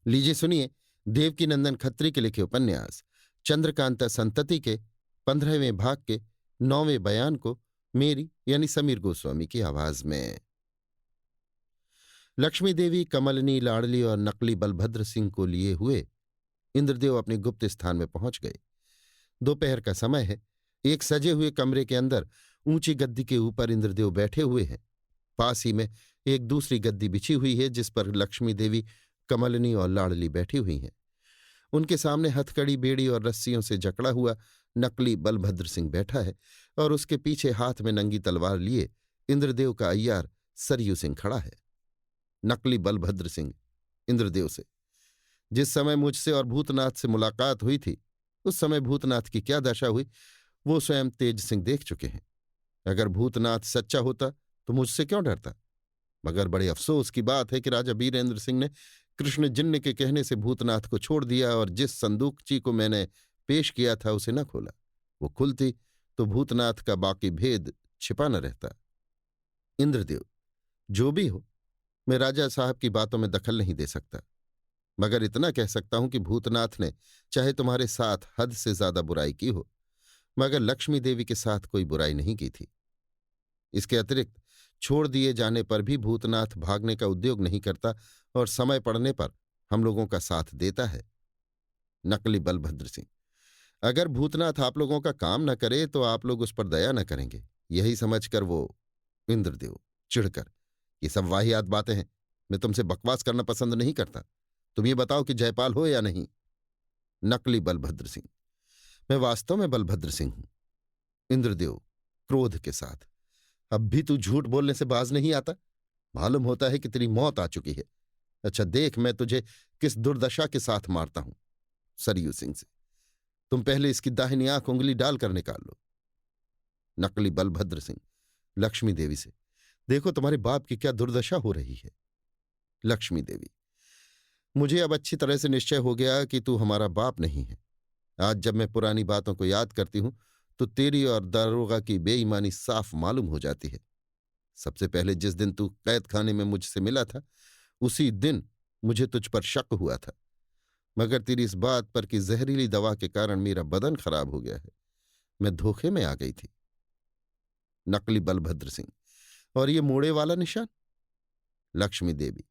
लीजिए सुनिए देवकीनंदन खत्री के लिखे उपन्यास चंद्रकांता संतति के 15वें भाग के 9वें बयान को मेरी यानी समीर गोस्वामी की आवाज में। लक्ष्मी देवी, कमलनी, लाडली और नकली बलभद्र सिंह को लिए हुए इंद्रदेव अपने गुप्त स्थान में पहुंच गए। दोपहर का समय है। एक सजे हुए कमरे के अंदर ऊंची गद्दी के ऊपर इंद्रदेव बैठे हुए हैं। पास ही में एक दूसरी गद्दी बिछी हुई है जिस पर लक्ष्मी देवी, कमलनी और लाडली बैठी हुई हैं। उनके सामने हथकड़ी, बेड़ी और रस्सियों से जकड़ा हुआ नकली बलभद्र सिंह बैठा है और उसके पीछे हाथ में नंगी तलवार लिए इंद्रदेव का अय्यार सरयू सिंह खड़ा है। नकली बलभद्र सिंह इंद्रदेव से, जिस समय मुझसे और भूतनाथ से मुलाकात हुई थी उस समय भूतनाथ की क्या दशा हुई वो स्वयं तेज सिंह देख चुके हैं। अगर भूतनाथ सच्चा होता तो मुझसे क्यों डरता? मगर बड़े अफसोस की बात है कि राजा बीरेंद्र सिंह ने कृष्ण जिन्न के कहने से भूतनाथ को छोड़ दिया और जिस संदूकची को मैंने पेश किया था उसे न खोला। वो खुलती तो भूतनाथ का बाकी भेद छिपा न रहता। इंद्रदेव, जो भी हो, मैं राजा साहब की बातों में दखल नहीं दे सकता, मगर इतना कह सकता हूं कि भूतनाथ ने चाहे तुम्हारे साथ हद से ज्यादा बुराई की हो, मगर लक्ष्मी देवी के साथ कोई बुराई नहीं की थी। इसके अतिरिक्त छोड़ दिए जाने पर भी भूतनाथ भागने का उद्योग नहीं करता और समय पड़ने पर हम लोगों का साथ देता है। नकली बलभद्र सिंह, अगर भूतनाथ आप लोगों का काम न करे तो आप लोग उस पर दया न करेंगे, यही समझकर वो। इंद्रदेव चिढ़कर, ये सब वाहियात बातें हैं। मैं तुमसे बकवास करना पसंद नहीं करता। तुम ये बताओ कि जयपाल हो या नहीं? नकली बलभद्र सिंह, मैं वास्तव में बलभद्र सिंह हूं। इंद्रदेव क्रोध के साथ, अब भी तू झूठ बोलने से बाज नहीं आता? मालूम होता है कि तेरी मौत आ चुकी है। अच्छा देख मैं तुझे किस दुर्दशा के साथ मारता हूं। सरयू सिंह से, तुम पहले इसकी दाहिनी आंख उंगली डालकर निकाल लो। नकली बलभद्र सिंह लक्ष्मी देवी से, देखो तुम्हारे बाप की क्या दुर्दशा हो रही है। लक्ष्मी देवी, मुझे अब अच्छी तरह से निश्चय हो गया कि तू हमारा बाप नहीं है। आज जब मैं पुरानी बातों को याद करती हूं तो तेरी और दारोगा की बेईमानी साफ मालूम हो जाती है। सबसे पहले जिस दिन तू कैद खाने में मुझसे मिला था उसी दिन मुझे तुझ पर शक हुआ था, मगर तेरी इस बात पर कि जहरीली दवा के कारण मेरा बदन खराब हो गया है, मैं धोखे में आ गई थी। नकली बलभद्र सिंह, और ये मोड़े वाला निशान? लक्ष्मी देवी,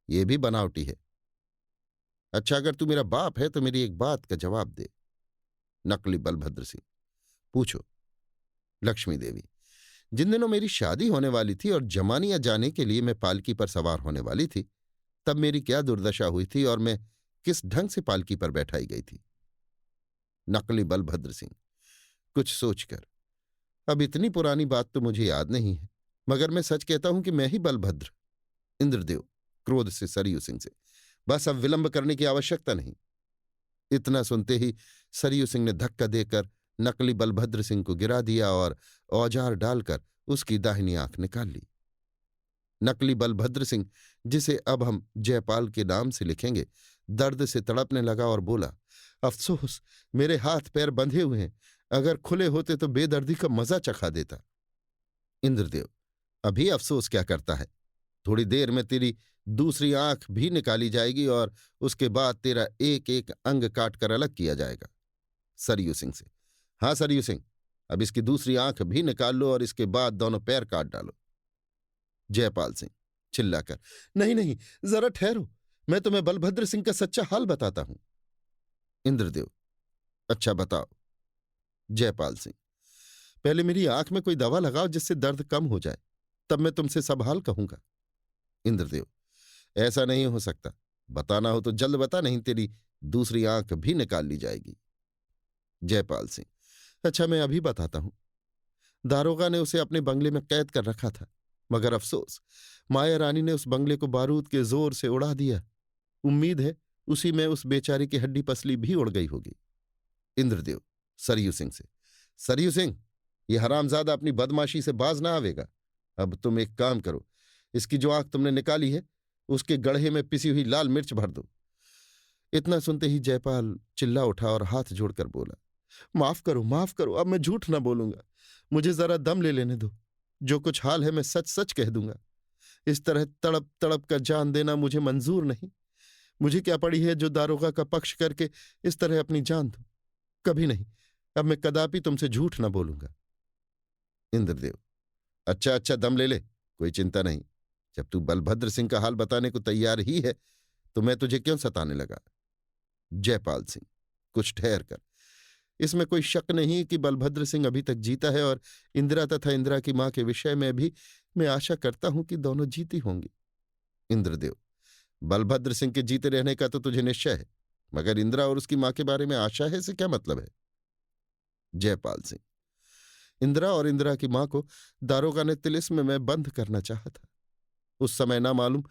ये भी बनावटी है। अच्छा अगर तू मेरा बाप है तो मेरी एक बात का जवाब दे। नकली बलभद्र सिंह, पूछो। लक्ष्मी देवी, जिन दिनों मेरी शादी होने वाली थी और जमानिया जाने के लिए मैं पालकी पर सवार होने वाली थी, तब मेरी क्या दुर्दशा हुई थी और मैं किस ढंग से पालकी पर बैठाई गई थी? नकली बलभद्र सिंह कुछ सोचकर, अब इतनी पुरानी बात तो मुझे याद नहीं है, मगर मैं सच कहता हूं कि मैं ही बलभद्र। इंद्रदेव क्रोध से सरयू सिंह से, बस अब विलंब करने की आवश्यकता नहीं। इतना सुनते ही सरयू सिंह ने धक्का देकर नकली बलभद्र सिंह को गिरा दिया और औजार डालकर उसकी दाहिनी आंख निकाल ली। नकली बलभद्र सिंह, जिसे अब हम जयपाल के नाम से लिखेंगे, दर्द से तड़पने लगा और बोला, अफसोस मेरे हाथ पैर बंधे हुए हैं, अगर खुले होते तो बेदर्दी का मजा चखा देता। इंद्रदेव, अभी अफसोस क्या करता है? थोड़ी देर में तेरी दूसरी आंख भी निकाली जाएगी और उसके बाद तेरा एक एक अंग काट कर अलग किया जाएगा। सरयू सिंह से, हाँ सरयू सिंह, अब इसकी दूसरी आंख भी निकाल लो और इसके बाद दोनों पैर काट डालो। जयपाल सिंह चिल्लाकर, नहीं नहीं, जरा ठहरो, मैं तुम्हें बलभद्र सिंह का सच्चा हाल बताता हूं। इंद्रदेव, अच्छा बताओ। जयपाल सिंह, पहले मेरी आंख में कोई दवा लगाओ जिससे दर्द कम हो जाए, तब मैं तुमसे सब हाल कहूंगा। इंद्रदेव, ऐसा नहीं हो सकता, बताना हो तो जल्द बता, नहीं तेरी दूसरी आंख भी निकाल ली जाएगी। जयपाल सिंह, अच्छा मैं अभी बताता हूं। दारोगा ने उसे अपने बंगले में कैद कर रखा था, मगर अफसोस माया रानी ने उस बंगले को बारूद के जोर से उड़ा दिया। उम्मीद है उसी में उस बेचारी की हड्डी पसली भी उड़ गई होगी। इंद्रदेव सरयू सिंह से, सरयू सिंह, ये हरामजादा अपनी बदमाशी से बाज ना आवेगा। अब तुम एक काम करो, इसकी जो आंख तुमने निकाली है उसके गड्ढे में पिसी हुई लाल मिर्च भर दो। इतना सुनते ही जयपाल चिल्ला उठा और हाथ जोड़कर बोला, माफ करो, अब मैं झूठ ना बोलूंगा, मुझे जरा दम ले लेने दो, जो कुछ हाल है मैं सच सच कह दूंगा। इस तरह तड़प तड़प कर जान देना मुझे मंजूर नहीं। मुझे क्या पड़ी है जो दारोगा का पक्ष करके इस तरह अपनी जान दूं? कभी नहीं। अब मैं कदापि तुमसे झूठ न बोलूंगा। इंद्रदेव: अच्छा अच्छा, दम ले ले, कोई चिंता नहीं। जब तू बलभद्र सिंह का हाल बताने को तैयार ही है तो मैं तुझे क्यों सताने लगा। जयपाल सिंह: कुछ ठहर कर। इसमें कोई शक नहीं कि बलभद्र सिंह अभी तक जीता है, और इंदिरा तथा इंदिरा की मां के विषय में भी मैं आशा करता हूं कि दोनों जीती होंगी। इंद्रदेव: बलभद्र सिंह के जीते रहने का तो तुझे निश्चय है, मगर इंदिरा और उसकी मां के बारे में आशा है, से क्या मतलब है। जयपाल सिंह: इंदिरा और इंदिरा की मां को दारोगा ने तिलिस्म में बंद करना चाहा था। उस समय ना मालूम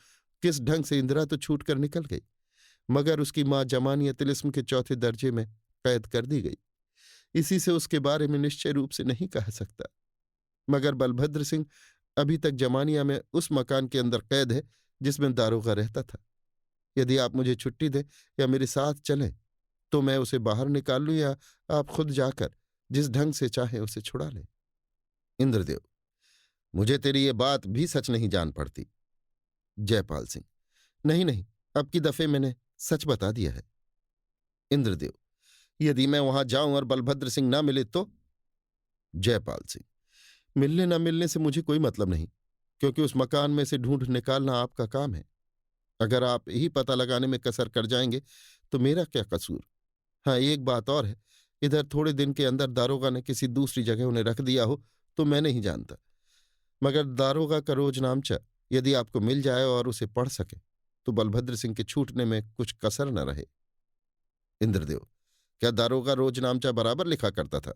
किस ढंग से इंदिरा तो छूट कर निकल गई, मगर उसकी मां जमानिया तिलिस्म के चौथे दर्जे में कैद कर दी गई। इसी से उसके बारे में निश्चय रूप से नहीं कह सकता, मगर बलभद्र सिंह अभी तक जमानिया में उस मकान के अंदर कैद है जिसमें दारोगा रहता था। यदि आप मुझे छुट्टी दें या मेरे साथ चलें तो मैं उसे बाहर निकाल लूं, या आप खुद जाकर जिस ढंग से चाहे उसे छुड़ा लें। इंद्रदेव: मुझे तेरी ये बात भी सच नहीं जान पड़ती। जयपाल सिंह: नहीं नहीं, अब की दफे मैंने सच बता दिया है। इंद्रदेव: यदि मैं वहां जाऊं और बलभद्र सिंह ना मिले तो? जयपाल सिंह: मिलने न मिलने से मुझे कोई मतलब नहीं, क्योंकि उस मकान में से ढूंढ निकालना आपका काम है। अगर आप यही पता लगाने में कसर कर जाएंगे तो मेरा क्या कसूर। हाँ, एक बात और है, इधर थोड़े दिन के अंदर दारोगा ने किसी दूसरी जगह उन्हें रख दिया हो तो मैं नहीं जानता, मगर दारोगा का रोजनामचा यदि आपको मिल जाए और उसे पढ़ सके तो बलभद्र सिंह के छूटने में कुछ कसर न रहे। इंद्रदेव: क्या दारोगा रोजनामचा बराबर लिखा करता था?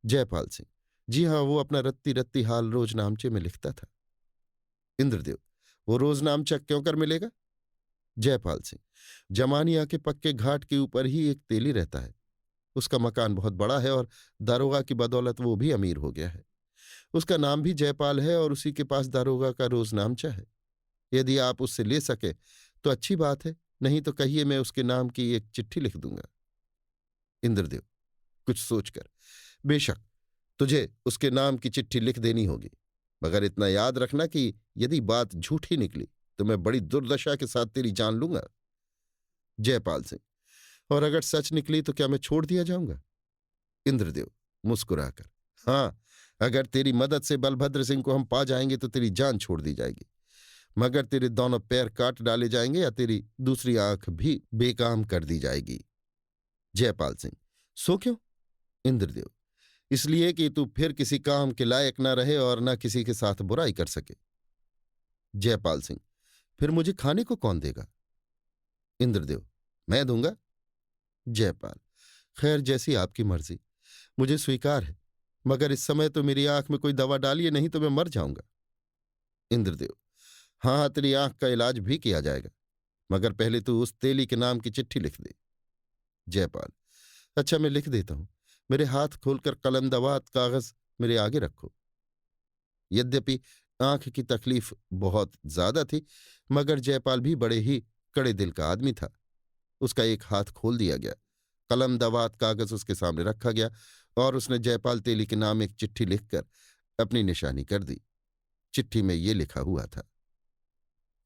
जयपाल सिंह: जी हाँ, वो अपना रत्ती रत्ती हाल रोजनामचे में लिखता था। इंद्रदेव: वो रोजनामचा क्यों कर मिलेगा? जयपाल सिंह: जमानिया के पक्के घाट के ऊपर ही एक तेली रहता है। उसका मकान बहुत बड़ा है और दारोगा की बदौलत वो भी अमीर हो गया है। उसका नाम भी जयपाल है और उसी के पास दारोगा का रोजनामचा है। यदि आप उससे ले सके तो अच्छी बात है, नहीं तो कहिए मैं उसके नाम की एक चिट्ठी लिख दूंगा। इंद्रदेव कुछ सोचकर: बेशक, तुझे उसके नाम की चिट्ठी लिख देनी होगी, मगर इतना याद रखना कि यदि बात झूठी निकली तो मैं बड़ी दुर्दशा के साथ तेरी जान लूंगा। जयपाल सिंह: और अगर सच निकली तो क्या मैं छोड़ दिया जाऊंगा? इंद्रदेव मुस्कुराकर: हाँ, अगर तेरी मदद से बलभद्र सिंह को हम पा जाएंगे तो तेरी जान छोड़ दी जाएगी, मगर तेरे दोनों पैर काट डाले जाएंगे या तेरी दूसरी आंख भी बेकाम कर दी जाएगी। जयपाल सिंह: सो क्यों? इंद्रदेव: इसलिए कि तू फिर किसी काम के लायक न रहे और न किसी के साथ बुराई कर सके। जयपाल सिंह: फिर मुझे खाने को कौन देगा? इंद्रदेव: मैं दूंगा। जयपाल: खैर, जैसी आपकी मर्जी, मुझे स्वीकार है, मगर इस समय तो मेरी आंख में कोई दवा डालिए, नहीं तो मैं मर जाऊंगा। इंद्रदेव: हाँ हाँ, तेरी आंख का इलाज भी किया जाएगा, मगर पहले तू उस तेली के नाम की चिट्ठी लिख दे। जयपाल: अच्छा, मैं लिख देता हूं। मेरे हाथ खोलकर कलम दवात कागज मेरे आगे रखो। यद्यपि आंख की तकलीफ बहुत ज्यादा थी, मगर जयपाल भी बड़े ही कड़े दिल का आदमी था। उसका एक हाथ खोल दिया गया, कलम दवात कागज उसके सामने रखा गया और उसने जयपाल तेली के नाम एक चिट्ठी लिखकर अपनी निशानी कर दी। चिट्ठी में ये लिखा हुआ था: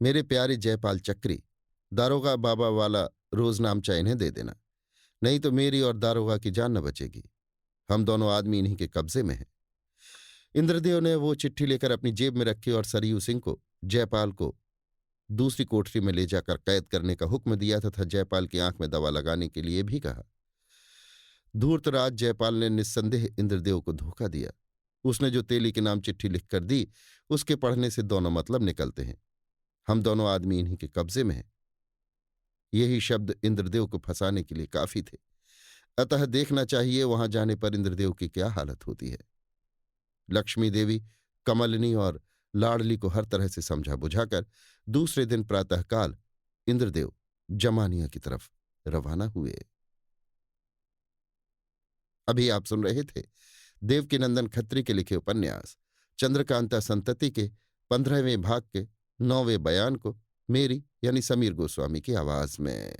मेरे प्यारे जयपाल चक्री, दारोगा बाबा वाला रोजनामचा इन्हें दे देना, नहीं तो मेरी और दारोगा की जान न बचेगी। हम दोनों आदमी इन्हीं के कब्जे में हैं। इंद्रदेव ने वो चिट्ठी लेकर अपनी जेब में रखी और सरयू सिंह को जयपाल को दूसरी कोठरी में ले जाकर कैद करने का हुक्म दिया तथा जयपाल की आंख में दवा लगाने के लिए भी कहा। धूर्तराज जयपाल ने निस्संदेह इंद्रदेव को धोखा दिया। उसने जो तेली के नाम चिट्ठी लिखकर दी, उसके पढ़ने से दोनों मतलब निकलते हैं। हम दोनों आदमी इन्हीं के कब्जे में हैं। यही शब्द इंद्रदेव को फंसाने के लिए काफी थे, अतः देखना चाहिए वहां जाने पर इंद्रदेव की क्या हालत होती है। लक्ष्मी देवी, कमलिनी और लाडली को हर तरह से समझा बुझाकर दूसरे दिन प्रातःकाल इंद्रदेव जमानिया की तरफ रवाना हुए। अभी आप सुन रहे थे देवकीनंदन खत्री के लिखे उपन्यास चंद्रकांता संतति के 15वें भाग के 9वें बयान को मेरी यानी समीर गोस्वामी की आवाज में।